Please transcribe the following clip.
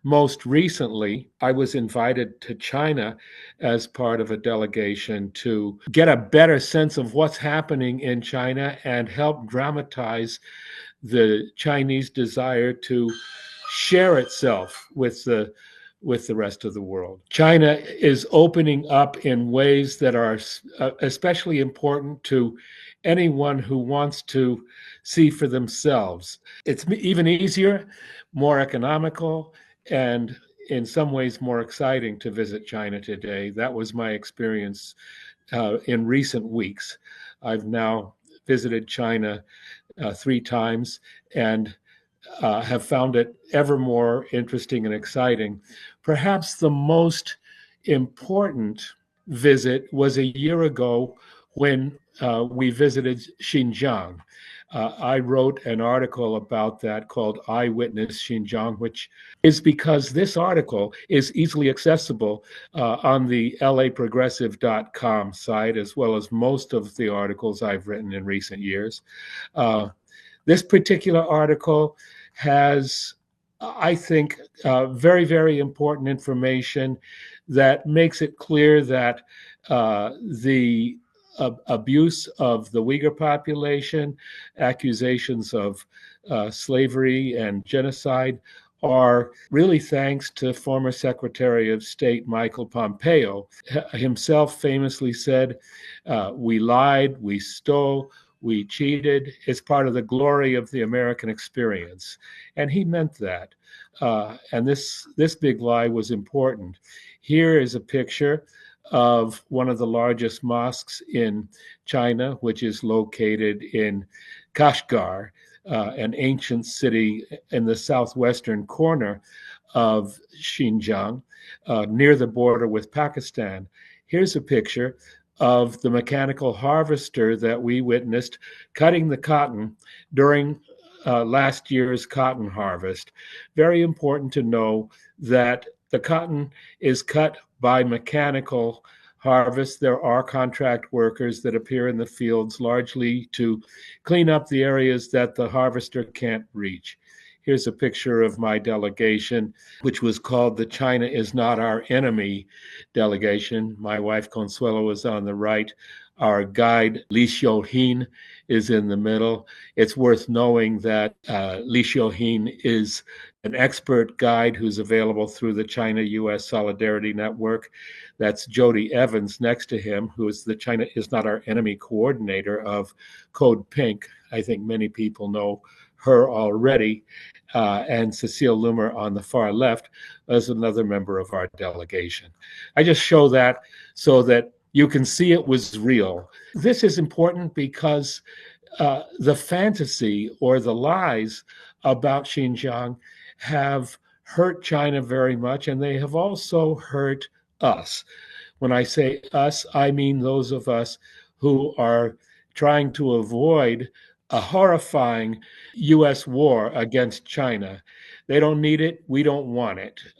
Most recently, I was invited to China as part of a delegation to get a better sense of what's happening in China and help dramatize the Chinese desire to share itself with the rest of the world. China is opening up in ways that are especially important to anyone who wants to see for themselves. It's even easier, more economical, and in some ways more exciting to visit China today. That was my experience in recent weeks. I've now visited China 3 times and have found it ever more interesting and exciting. Perhaps the most important visit was a year ago when we visited Xinjiang. I wrote an article about that called Eyewitness Xinjiang, which is because this article is easily accessible on the laprogressive.com site, as well as most of the articles I've written in recent years. This particular article has, I think, very, very important information that makes it clear that the abuse of the Uyghur population, accusations of slavery and genocide are really thanks to former Secretary of State Michael Pompeo. Himself famously said, "We lied, we stole, we cheated. It's part of the glory of the American experience." And he meant that. And this big lie was important. Here is a picture of one of the largest mosques in China, which is located in Kashgar, an ancient city in the southwestern corner of Xinjiang, near the border with Pakistan. Here's a picture of the mechanical harvester that we witnessed cutting the cotton during last year's cotton harvest. Very important to know that the cotton is cut by mechanical harvest. There are contract workers that appear in the fields largely to clean up the areas that the harvester can't reach. Here's a picture of my delegation, which was called the China is Not Our Enemy delegation. My wife Consuelo is on the right. Our guide, Li Xiuhin, is in the middle. It's worth knowing that Li Xiuhin is an expert guide who's available through the China-U.S. Solidarity Network. That's Jody Evans next to him, who is the China is Not Our Enemy coordinator of Code Pink. I think many people know her already. And Cecile Loomer on the far left as another member of our delegation. I just show that so that you can see it was real. This is important because the fantasy or the lies about Xinjiang have hurt China very much, and they have also hurt us. When I say us, I mean those of us who are trying to avoid a horrifying U.S. war against China. They don't need it. We don't want it.